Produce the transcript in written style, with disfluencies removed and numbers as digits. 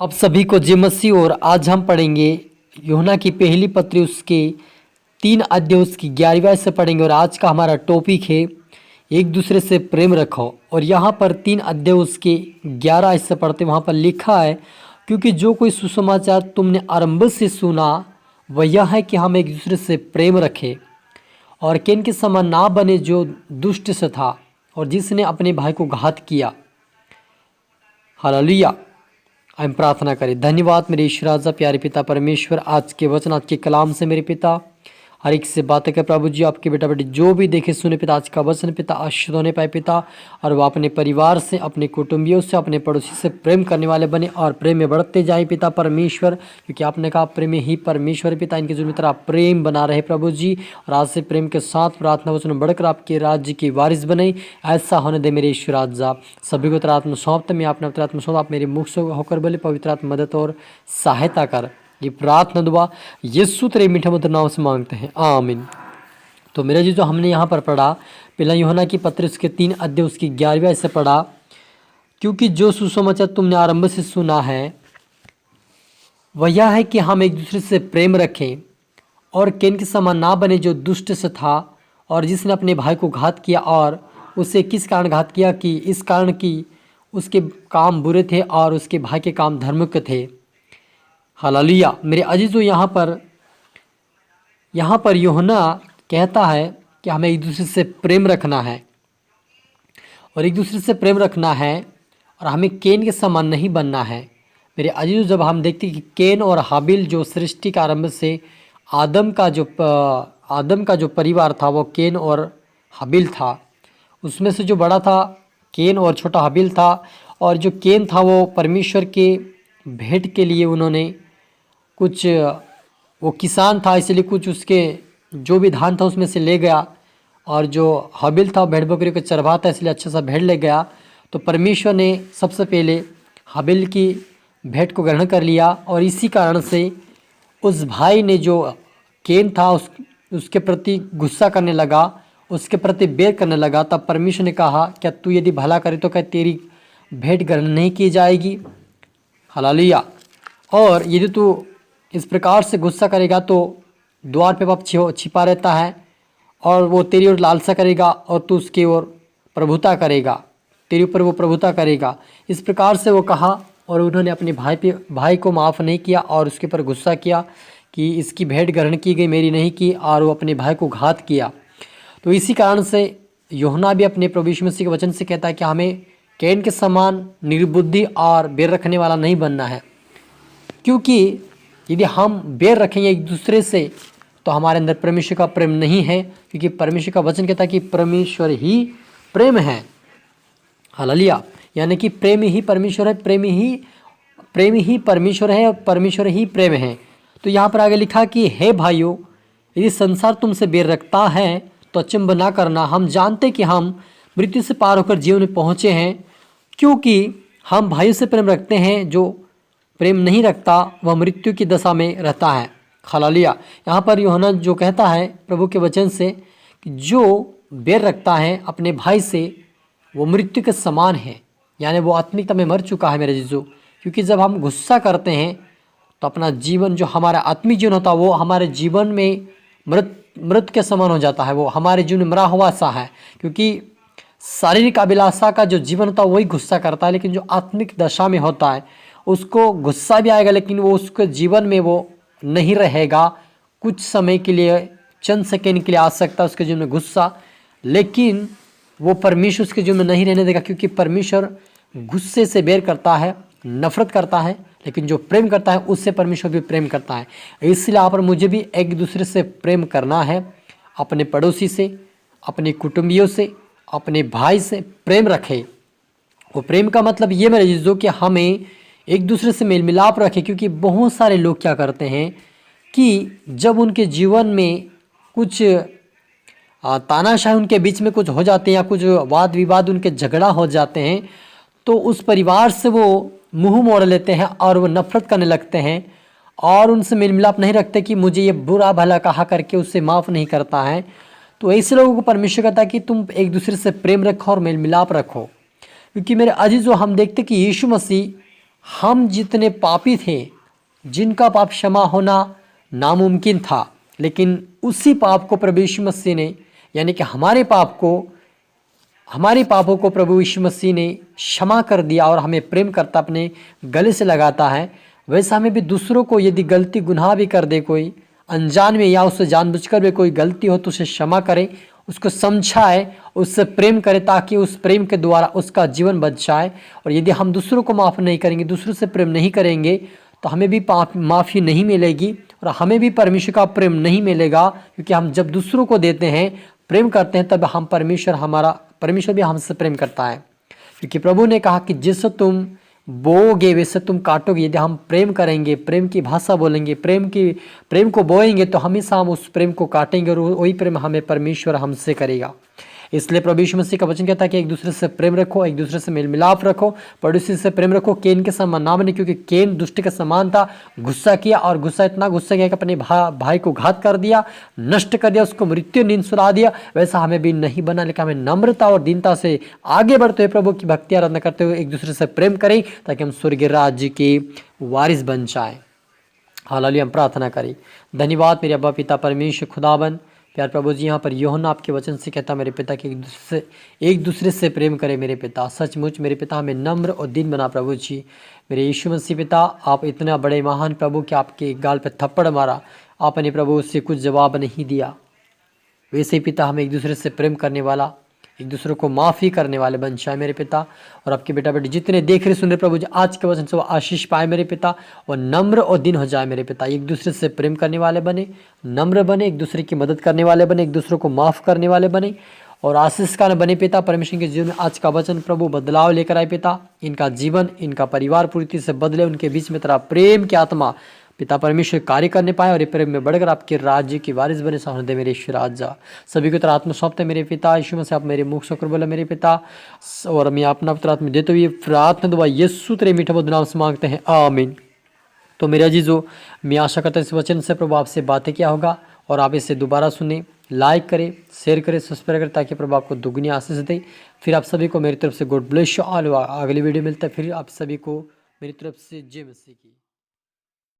अब सभी को जय मसीह। और आज हम पढ़ेंगे यूहन्ना की पहली पत्री उसके 3 अध्याय उसकी 11वीं आयत से पढ़ेंगे। और आज का हमारा टॉपिक है एक दूसरे से प्रेम रखो। और यहाँ पर 3 अध्याय उसके 11 आयत से पढ़ते वहाँ पर लिखा है, क्योंकि जो कोई सुसमाचार तुमने आरंभ से सुना वह यह है कि हम एक दूसरे से प्रेम रखें और कैन के समान ना बने जो दुष्ट से था और जिसने अपने भाई को घात किया। हालेलुया। हम प्रार्थना करें। धन्यवाद मेरे ईश्वर राजा प्यारे पिता परमेश्वर, आज के वचन आज के कलाम से मेरे पिता हर एक से बातें कर प्रभु जी। आपके बेटा बेटी जो भी देखे सुने पिता आज का वचन पिता आशीष होने पाए पिता, और वह अपने परिवार से अपने कुटुंबियों से अपने पड़ोसी से प्रेम करने वाले बने और प्रेम में बढ़ते जाए पिता परमेश्वर, क्योंकि आपने कहा प्रेम ही परमेश्वर पिता। इनके जीवन में तरह प्रेम बना रहे प्रभु जी, और आज से प्रेम के साथ प्रार्थना वचन बढ़कर आपके राज्य की वारिस बने, ऐसा होने दे मेरे ईश्वर राजा। सभी को तेरा आत्मा सौंपते मैं अपने आत्मा सौंप, आप मेरे मुख से होकर बोले पवित्र आत्मा मदद और सहायता कर। ये प्रार्थना दुआ यीशु तेरे मीठे मधुर नाम से मांगते हैं, आमीन। तो मेरे जी जो हमने यहाँ पर पढ़ा पहला यूहन्ना की पत्री उसके 3 अध्याय उसकी 11वीं आयत से पढ़ा, क्योंकि जो सुसमाचार तुमने आरंभ से सुना है वह यह है कि हम एक दूसरे से प्रेम रखें और कैन के समान ना बने जो दुष्ट से था और जिसने अपने भाई को घात किया। और उसे किस कारण घात किया? कि इस कारण कि उसके काम बुरे थे और उसके भाई के काम धार्मिक थे। हालेलुया। मेरे अजीजों, यहाँ पर यूहन्ना कहता है कि हमें एक दूसरे से प्रेम रखना है और एक दूसरे से प्रेम रखना है और हमें कैन के समान नहीं बनना है। मेरे अजीजों, जब हम देखते हैं कि कैन और हाबिल जो सृष्टि का आरंभ से आदम का जो परिवार था वो कैन और हाबिल था। उसमें से जो बड़ा था कैन और छोटा हाबिल था। और जो कैन था वो परमेश्वर के भेंट के लिए उन्होंने कुछ, वो किसान था इसलिए कुछ उसके जो भी धान था उसमें से ले गया, और जो हाबिल था भेड़ बकरी को चरवाता इसलिए अच्छा सा भेड़ ले गया। तो परमेश्वर ने सबसे पहले हाबिल की भेंट को ग्रहण कर लिया, और इसी कारण से उस भाई ने जो कैन था उसके प्रति गुस्सा करने लगा, उसके प्रति बैर करने लगा। तब परमेश्वर ने कहा, क्या तू यदि भला करे तो क्या तेरी भेंट ग्रहण नहीं की जाएगी? हालेलुया। और यदि तू इस प्रकार से गुस्सा करेगा तो द्वार पे पाप छिपा रहता है और वो तेरी ओर लालसा करेगा और तू उसकी ओर प्रभुता करेगा, तेरे ऊपर वो प्रभुता करेगा। इस प्रकार से वो कहा, और उन्होंने अपने भाई को माफ़ नहीं किया और उसके ऊपर गुस्सा किया कि इसकी भेंट ग्रहण की गई मेरी नहीं की, और वो अपने भाई को घात किया। तो इसी कारण से यूहन्ना भी अपने प्रभु यीशु मसीह के वचन से कहता है कि हमें कैन के समान निर्बुद्धि और बैर रखने वाला नहीं बनना है, क्योंकि यदि हम बैर रखेंगे एक दूसरे से तो हमारे अंदर परमेश्वर का प्रेम नहीं है, क्योंकि परमेश्वर का वचन कहता है कि परमेश्वर ही प्रेम है। हालेलुया। यानी कि प्रेम ही परमेश्वर है, प्रेम ही परमेश्वर है और परमेश्वर ही प्रेम है। तो यहाँ पर आगे लिखा कि हे भाइयों, यदि संसार तुमसे बैर रखता है तो अचंभ ना करना, हम जानते कि हम मृत्यु से पार होकर जीवन में पहुँचे हैं, क्योंकि हम भाइयों से प्रेम रखते हैं। जो प्रेम नहीं रखता वह मृत्यु की दशा में रहता है। हालेलुया। यहाँ पर यूहन्ना जो कहता है प्रभु के वचन से कि जो बैर रखता है अपने भाई से वो मृत्यु के समान है, यानी वो आत्मिकता में मर चुका है मेरे जीजो। क्योंकि जब हम गुस्सा करते हैं तो अपना जीवन, जो हमारा आत्मिक जीवन होता है वो हमारे जीवन में मृत के समान हो जाता है, वो हमारे जीवन में मरा हुआ सा है। क्योंकि शारीरिक अभिलाषा का जो जीवन होता है वही गुस्सा करता है, लेकिन जो आत्मिक दशा में होता है उसको गुस्सा भी आएगा लेकिन वो उसके जीवन में वो नहीं रहेगा। कुछ समय के लिए, चंद सेकेंड के लिए आ सकता है उसके जीवन में गुस्सा, लेकिन वो परमेश्वर उसके जीवन में नहीं रहने देगा, क्योंकि परमेश्वर गुस्से से बैर करता है, नफरत करता है, लेकिन जो प्रेम करता है उससे परमेश्वर भी प्रेम करता है। इसलिए यहाँ पर मुझे भी एक दूसरे से प्रेम करना है, अपने पड़ोसी से, अपने कुटुंबियों से, अपने भाई से प्रेम रखे। वो प्रेम का मतलब ये मेरे जीजों कि हमें एक दूसरे से मेल मिलाप रखें। क्योंकि बहुत सारे लोग क्या करते हैं कि जब उनके जीवन में कुछ तानाशाही उनके बीच में कुछ हो जाते हैं या कुछ वाद विवाद उनके झगड़ा हो जाते हैं, तो उस परिवार से वो मुंह मोड़ लेते हैं और वो नफरत करने लगते हैं और उनसे मेल मिलाप नहीं रखते कि मुझे ये बुरा भला कहा करके उससे माफ़ नहीं करता है। तो ऐसे लोगों को परमेश्वर कहता है कि तुम एक दूसरे से प्रेम रखो और मेल मिलाप रखो। क्योंकि मेरे अजीजों, हम देखते कि यीशु मसीह हम जितने पापी थे, जिनका पाप क्षमा होना नामुमकिन था, लेकिन उसी पाप को प्रभु यीशु मसीह ने, यानी कि हमारे पापों को प्रभु यीशु मसीह ने क्षमा कर दिया और हमें प्रेम करता अपने गले से लगाता है। वैसा हमें भी दूसरों को यदि गलती गुनाह भी कर दे, कोई अनजान में या उससे जानबूझकर भी कोई गलती हो, तो उसे क्षमा करें, उसको समझाए, उससे प्रेम करें, ताकि उस प्रेम के द्वारा उसका जीवन बच जाए। और यदि हम दूसरों को माफ़ नहीं करेंगे, दूसरों से प्रेम नहीं करेंगे, तो हमें भी माफ़ी नहीं मिलेगी और हमें भी परमेश्वर का प्रेम नहीं मिलेगा। क्योंकि हम जब दूसरों को देते हैं, प्रेम करते हैं, तब हम परमेश्वर भी हमसे प्रेम करता है। क्योंकि प्रभु ने कहा कि जैसे तुम बोओगे वैसे तुम काटोगे। यदि हम प्रेम करेंगे, प्रेम की भाषा बोलेंगे, प्रेम को बोएंगे, तो हमेशा हम उस प्रेम को काटेंगे और वही प्रेम हमें परमेश्वर हमसे करेगा। इसलिए प्रभु यीशु मसीह का वचन कहता है कि एक दूसरे से प्रेम रखो, एक दूसरे से मेल मिलाप रखो, पड़ोसी से प्रेम रखो, केन के समान ना बने। क्योंकि केन दुष्ट के समान था, गुस्सा किया और गुस्सा इतना गुस्सा किया कि अपने भाई को घात कर दिया, नष्ट कर दिया, उसको मृत्यु नींद सुला दिया। वैसा हमें भी नहीं बना, लेकिन हमें नम्रता और दीनता से आगे बढ़ते हुए प्रभु की भक्ति आराधना करते हुए एक दूसरे से प्रेम करें, ताकि हम स्वर्गीय राज्य के वारिस बन जाए। हालेलुया। हम प्रार्थना करें। धन्यवाद मेरे अब्बा पिता परमेश्वर खुदाबंद प्यार प्रभु जी, यहाँ पर यूहन्ना आपके वचन से कहता मेरे पिता कि एक दूसरे से प्रेम करें मेरे पिता। सचमुच मेरे पिता हमें नम्र और दीन बना प्रभु जी। मेरे यीशु मसीह पिता, आप इतना बड़े महान प्रभु कि आपके गाल पे थप्पड़ मारा, आपने प्रभु उससे कुछ जवाब नहीं दिया। वैसे ही पिता हमें एक दूसरे से प्रेम करने वाला, एक दूसरे को माफ़ी करने वाले बन जाए मेरे पिता। और आपके बेटा बेटी जितने देख रहे सुन रहे प्रभु जी, आज के वचन से वो आशीष पाए मेरे पिता, और नम्र और दिन हो जाए मेरे पिता। एक दूसरे से प्रेम करने वाले बने, नम्र बने, एक दूसरे की मदद करने वाले बने, एक दूसरे को माफ़ करने वाले बने और आशीष का बने पिता। परमेश्वर के जीवन में आज का वचन प्रभु बदलाव लेकर आए पिता। इनका जीवन, इनका परिवार पूरी तरह से बदले, उनके बीच में तेरा प्रेम की आत्मा पिता परमेश्वर कार्य करने पाए और ये प्रेम में बढ़कर आपके राज्य की वारिस बने। सामने दे मेरे ईश्वर राजा, सभी को तेरा आत्मा सौंपते मेरे पिता। यीशु मसीह आप मेरे मुख शक्र बोला मेरे पिता, और मैं अपना पुत्र आत्मा देते हुए प्रार्थना दुआ यीशु तेरे मीठे मधुर नाम से मांगते हैं, आमीन। तो मेरे अजीजों, मैं आशा करता हूं इस वचन से प्रभु आपसे बातें किया होगा और आप इसे दोबारा सुने, लाइक करें, शेयर करें, सब्सक्राइब करें, ताकि प्रभु आपको दुगनी आशीष दे। फिर आप सभी को मेरी तरफ से गॉड ब्लेस यू ऑल। अगली वीडियो मिलता है, फिर आप सभी को मेरी तरफ से जय मसीह की।